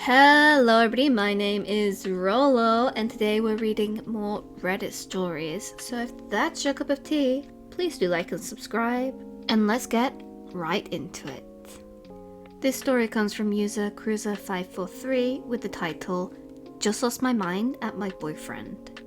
Hello everybody, my name is Rolo and today we're reading more Reddit stories. So if that's your cup of tea, please do like and subscribe and let's get right into it. This story comes from user Cruiser543 with the title, Just Lost My Mind at My Boyfriend.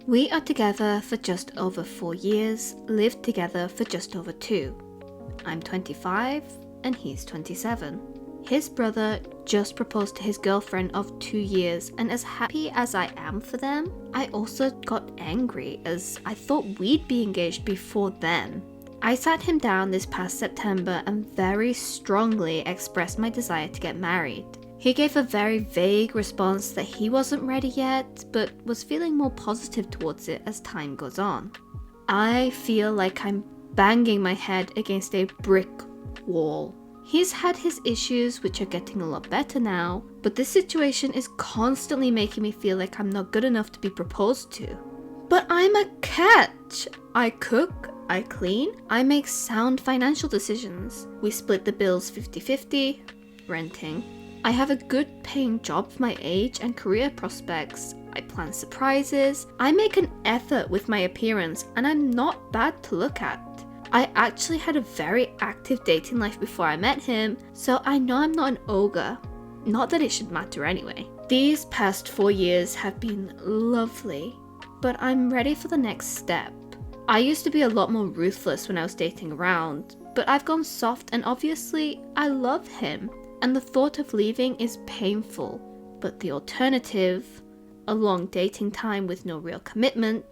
We are together for just over 4 years, lived together for just over 2. I'm 25 and he's 27. His brother just proposed to his girlfriend of 2 years, and as happy as I am for them, I also got angry as I thought we'd be engaged before then. I sat him down this past September and very strongly expressed my desire to get married. He gave a very vague response that he wasn't ready yet, but was feeling more positive towards it as time goes on. I feel like I'm banging my head against a brick wall. He's had his issues, which are getting a lot better now, but this situation is constantly making me feel like I'm not good enough to be proposed to. But I'm a catch! I cook, I clean, I make sound financial decisions. We split the bills 50-50, renting. I have a good paying job for my age and career prospects. I plan surprises. I make an effort with my appearance, and I'm not bad to look at. I actually had a very active dating life before I met him, so I know I'm not an ogre. Not that it should matter anyway. These past 4 years have been lovely, but I'm ready for the next step. I used to be a lot more ruthless when I was dating around, but I've gone soft and obviously I love him, and the thought of leaving is painful. But the alternative, a long dating time with no real commitment,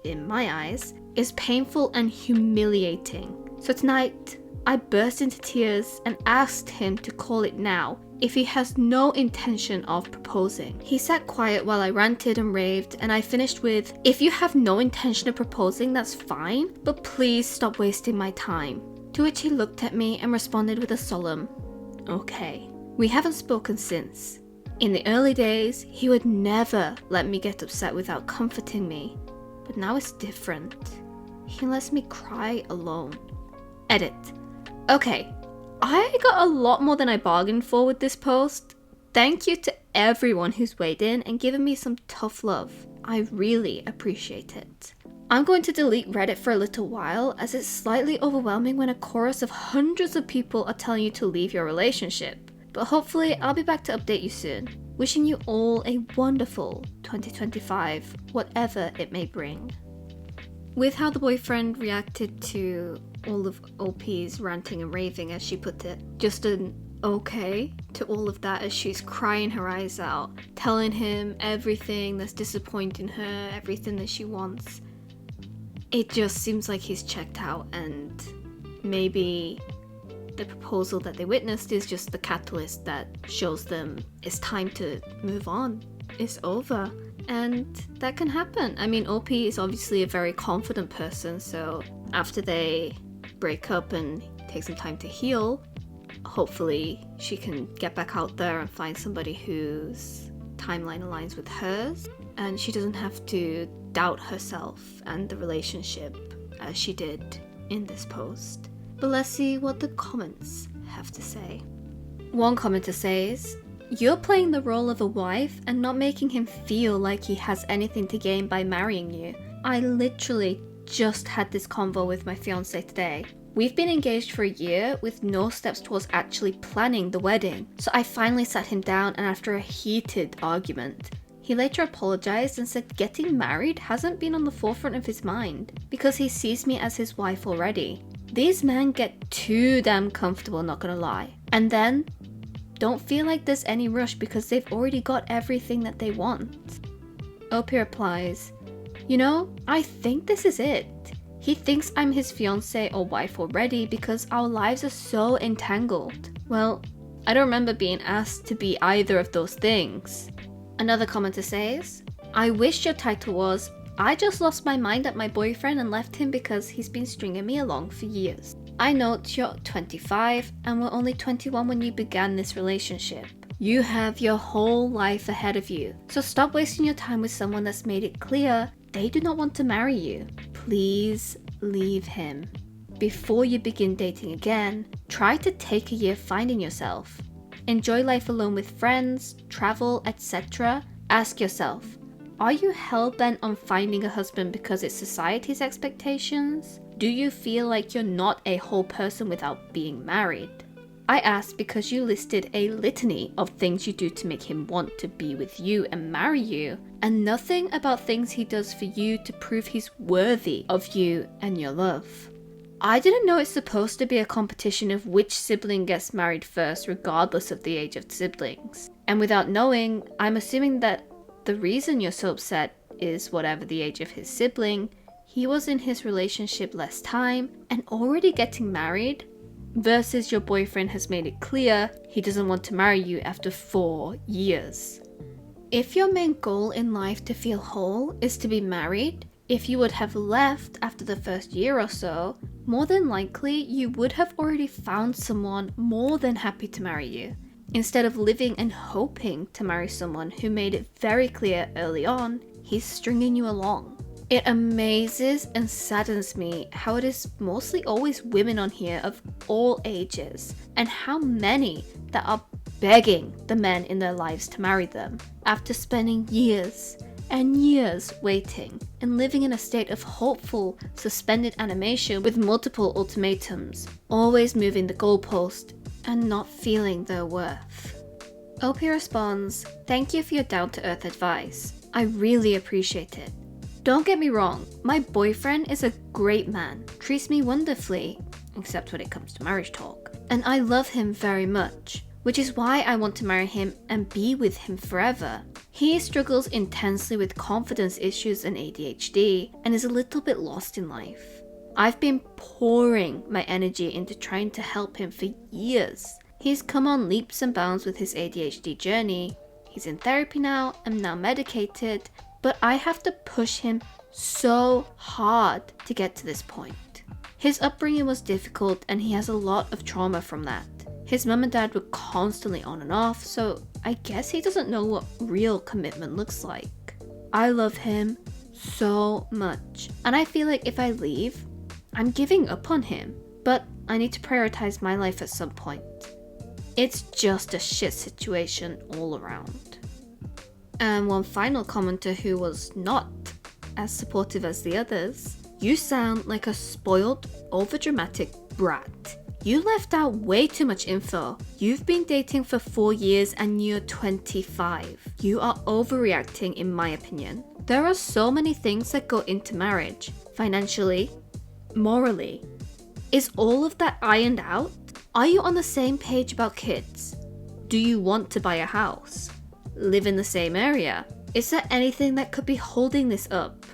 in my eyes, is painful and humiliating. So tonight, I burst into tears and asked him to call it now if he has no intention of proposing. He sat quiet while I ranted and raved, and I finished with, if you have no intention of proposing, that's fine, but please stop wasting my time. To which he looked at me and responded with a solemn, okay. We haven't spoken since. In the early days, he would never let me get upset without comforting me. But now it's different. He lets me cry alone. Edit. Okay, I got a lot more than I bargained for with this post. Thank you to everyone who's weighed in and given me some tough love. I really appreciate it. I'm going to delete Reddit for a little while as it's slightly overwhelming when a chorus of hundreds of people are telling you to leave your relationship. But hopefully I'll be back to update you soon. Wishing you all a wonderful 2025, whatever it may bring. With how the boyfriend reacted to all of OP's ranting and raving, as she put it, just an okay to all of that as she's crying her eyes out, telling him everything that's disappointing her, everything that she wants. It just seems like he's checked out, and maybe the proposal that they witnessed is just the catalyst that shows them it's time to move on. It's over. And that can happen. I mean, OP is obviously a very confident person, so after they break up and take some time to heal, hopefully she can get back out there and find somebody whose timeline aligns with hers, and she doesn't have to doubt herself and the relationship as she did in this post. But let's see what the comments have to say. One commenter says, you're playing the role of a wife and not making him feel like he has anything to gain by marrying you. I literally just had this convo with my fiance today. We've been engaged for a year with no steps towards actually planning the wedding. So I finally sat him down, and after a heated argument, he later apologized and said getting married hasn't been on the forefront of his mind because he sees me as his wife already. These men get too damn comfortable, not gonna lie. And then don't feel like there's any rush because they've already got everything that they want. OP replies, you know, I think this is it. He thinks I'm his fiance or wife already because our lives are so entangled. Well, I don't remember being asked to be either of those things. Another commenter says, I wish your title was, I just lost my mind at my boyfriend and left him because he's been stringing me along for years. I note you're 25 and were only 21 when you began this relationship. You have your whole life ahead of you, so stop wasting your time with someone that's made it clear they do not want to marry you. Please leave him. Before you begin dating again, try to take a year finding yourself. enjoy life alone with friends, travel, etc., ask yourself, are you hell-bent on finding a husband because it's society's expectations? Do you feel like you're not a whole person without being married? I asked because you listed a litany of things you do to make him want to be with you and marry you, and nothing about things he does for you to prove he's worthy of you and your love. I didn't know it's supposed to be a competition of which sibling gets married first regardless of the age of siblings. And without knowing, I'm assuming that the reason you're so upset is whatever the age of his sibling, he was in his relationship less time and already getting married, versus your boyfriend has made it clear he doesn't want to marry you after 4 years. If your main goal in life to feel whole is to be married, if you would have left after the first year or so, more than likely you would have already found someone more than happy to marry you, instead of living and hoping to marry someone who made it very clear early on he's stringing you along. It amazes and saddens me how it is mostly always women on here of all ages, and how many that are begging the men in their lives to marry them after spending years and years waiting and living in a state of hopeful, suspended animation with multiple ultimatums, always moving the goalpost and not feeling their worth. OP responds, "Thank you for your down-to-earth advice. I really appreciate it. Don't get me wrong, my boyfriend is a great man, treats me wonderfully, except when it comes to marriage talk, and I love him very much, which is why I want to marry him and be with him forever. He struggles intensely with confidence issues and ADHD, and is a little bit lost in life. I've been pouring my energy into trying to help him for years. He's come on leaps and bounds with his ADHD journey. He's in therapy now and now medicated, but I have to push him so hard to get to this point. His upbringing was difficult and he has a lot of trauma from that. His mum and dad were constantly on and off, so I guess he doesn't know what real commitment looks like. I love him so much, and I feel like if I leave, I'm giving up on him, but I need to prioritize my life at some point. It's just a shit situation all around." And one final commenter who was not as supportive as the others, "You sound like a spoiled, overdramatic brat. You left out way too much info. You've been dating for 4 years and you're 25. You are overreacting in my opinion. There are so many things that go into marriage. Financially, morally. Is all of that ironed out? Are you on the same page about kids? Do you want to buy a house? Live in the same area? Is there anything that could be holding this up?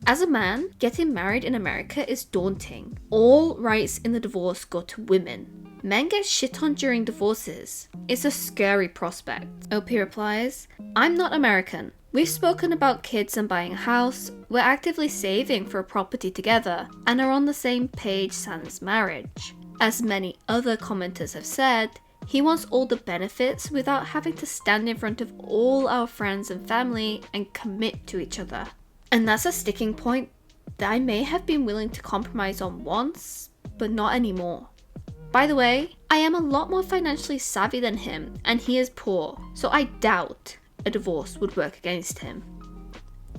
As a man, getting married in America is daunting. All rights in the divorce go to women. Men get shit on during divorces. It's a scary prospect." OP replies, "I'm not American. We've spoken about kids and buying a house. We're actively saving for a property together and are on the same page sans marriage. As many other commenters have said, he wants all the benefits without having to stand in front of all our friends and family and commit to each other. And that's a sticking point that I may have been willing to compromise on once, but not anymore. By the way, I am a lot more financially savvy than him, and he is poor, so I doubt a divorce would work against him."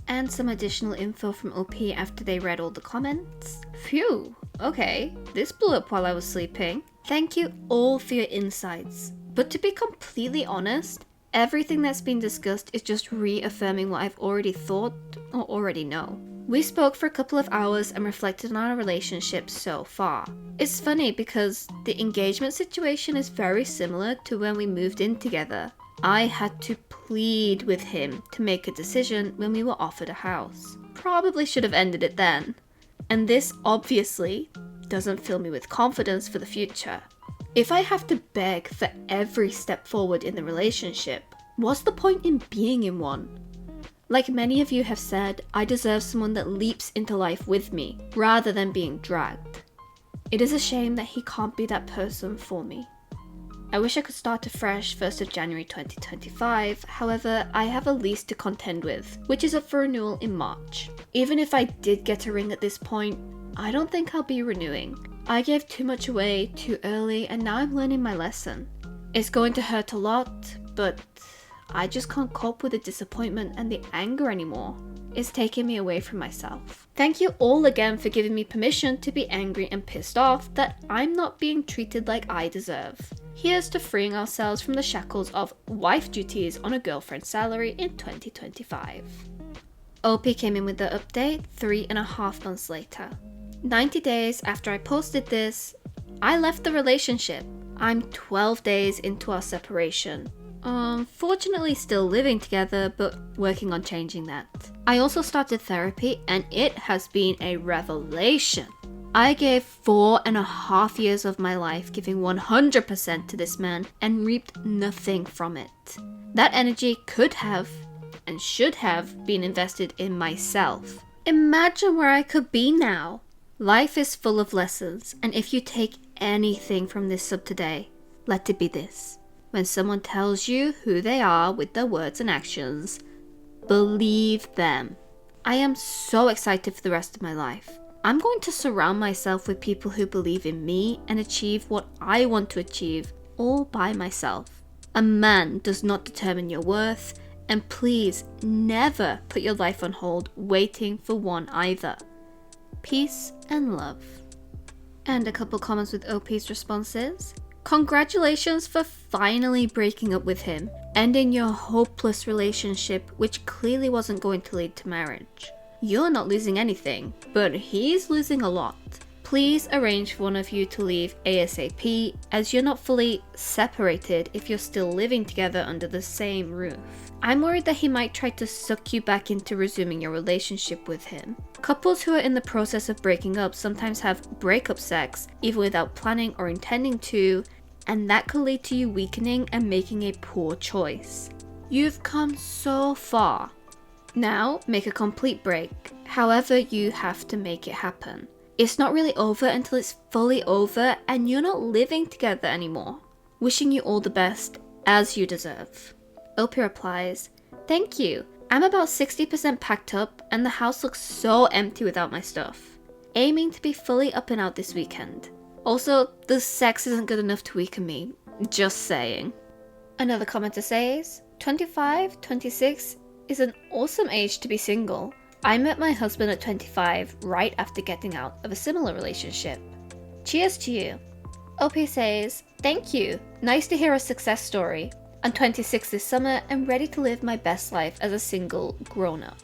And some additional info from OP after they read all the comments. Phew, okay, this blew up while I was sleeping. "Thank you all for your insights, but to be completely honest, everything that's been discussed is just reaffirming what I've already thought or already know. We spoke for a couple of hours and reflected on our relationship so far. It's funny because the engagement situation is very similar to when we moved in together. I had to plead with him to make a decision when we were offered a house. Probably should have ended it then. And this obviously doesn't fill me with confidence for the future. If I have to beg for every step forward in the relationship, what's the point in being in one? Like many of you have said, I deserve someone that leaps into life with me, rather than being dragged. It is a shame that he can't be that person for me. I wish I could start afresh 1st of January 2025, however, I have a lease to contend with, which is up for renewal in March. Even if I did get a ring at this point, I don't think I'll be renewing. I gave too much away too early and now I'm learning my lesson. It's going to hurt a lot, but I just can't cope with the disappointment and the anger anymore. It's taking me away from myself. Thank you all again for giving me permission to be angry and pissed off that I'm not being treated like I deserve. Here's to freeing ourselves from the shackles of wife duties on a girlfriend's salary in 2025. OP came in with the update 3.5 months later. 90 days after I posted this, I left the relationship. I'm 12 days into our separation. Fortunately still living together, but working on changing that. I also started therapy and it has been a revelation. I gave 4.5 years of my life giving 100% to this man and reaped nothing from it. That energy could have and should have been invested in myself. Imagine where I could be now. Life is full of lessons, and if you take anything from this sub today, let it be this. When someone tells you who they are with their words and actions, believe them. I am so excited for the rest of my life. I'm going to surround myself with people who believe in me and achieve what I want to achieve all by myself. A man does not determine your worth, and please never put your life on hold waiting for one either. Peace and love. And a couple comments with OP's responses. Congratulations for finally breaking up with him, ending your hopeless relationship which clearly wasn't going to lead to marriage. You're not losing anything, but he's losing a lot. Please arrange for one of you to leave ASAP, as you're not fully separated if you're still living together under the same roof. I'm worried that he might try to suck you back into resuming your relationship with him. Couples who are in the process of breaking up sometimes have breakup sex, either without planning or intending to, and that could lead to you weakening and making a poor choice. You've come so far. Now, make a complete break. However, you have to make it happen. It's not really over until it's fully over and you're not living together anymore. Wishing you all the best, as you deserve. Opie replies, thank you. I'm about 60% packed up and the house looks so empty without my stuff. Aiming to be fully up and out this weekend. Also, the sex isn't good enough to weaken me. Just saying. Another commenter says, 25, 26 is an awesome age to be single. I met my husband at 25 right after getting out of a similar relationship. Cheers to you. OP says, thank you. Nice to hear a success story. I'm 26 this summer and ready to live my best life as a single grown-up.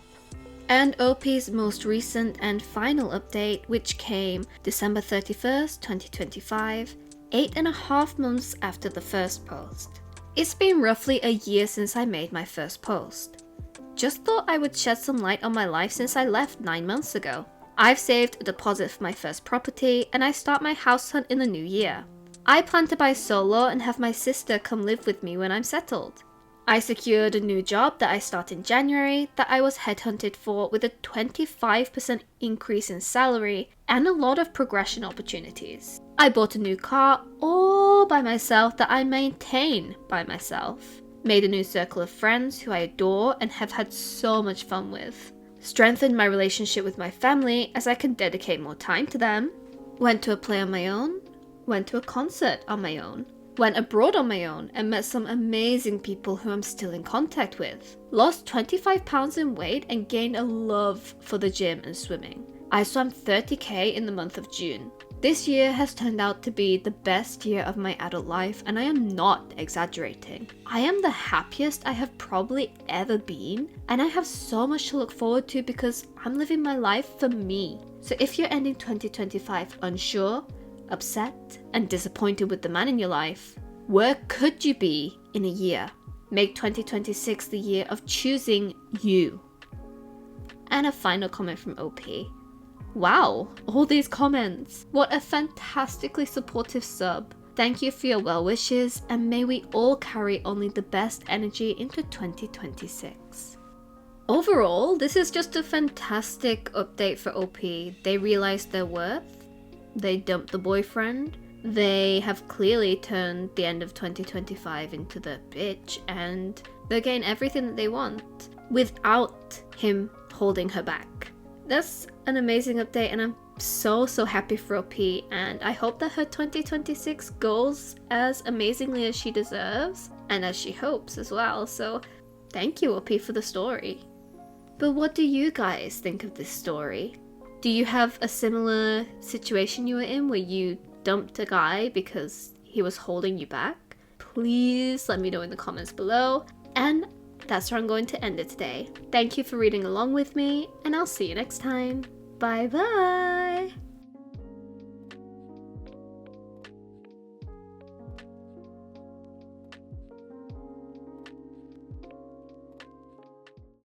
And OP's most recent and final update, which came December 31st, 2025, 8.5 months after the first post. It's been roughly a year since I made my first post. Just thought I would shed some light on my life since I left 9 months ago. I've saved a deposit for my first property and I start my house hunt in the new year. I plan to buy solo and have my sister come live with me when I'm settled. I secured a new job that I start in January that I was headhunted for with a 25% increase in salary and a lot of progression opportunities. I bought a new car all by myself that I maintain by myself. Made a new circle of friends who I adore and have had so much fun with. Strengthened my relationship with my family as I can dedicate more time to them. Went to a play on my own. Went to a concert on my own. Went abroad on my own and met some amazing people who I'm still in contact with. Lost 25 pounds in weight and gained a love for the gym and swimming. I swam 30k in the month of June. This year has turned out to be the best year of my adult life and I am not exaggerating. I am the happiest I have probably ever been and I have so much to look forward to because I'm living my life for me. So if you're ending 2025 unsure, upset, and disappointed with the man in your life, where could you be in a year? Make 2026 the year of choosing you. And a final comment from OP. Wow, all these comments. What a fantastically supportive sub. Thank you for your well wishes and may we all carry only the best energy into 2026. Overall, this is just a fantastic update for OP. They realized their worth. They dumped the boyfriend. They have clearly turned the end of 2025 into the bitch and they're getting everything that they want without him holding her back. That's an amazing update and I'm so happy for OP, and I hope that her 2026 goes as amazingly as she deserves and as she hopes as well. So thank you, OP, for the story. But what do you guys think of this story? Do you have a similar situation you were in where you dumped a guy because he was holding you back? Please let me know in the comments below. And that's where I'm going to end it today. Thank you for reading along with me, and I'll see you next time. Bye bye!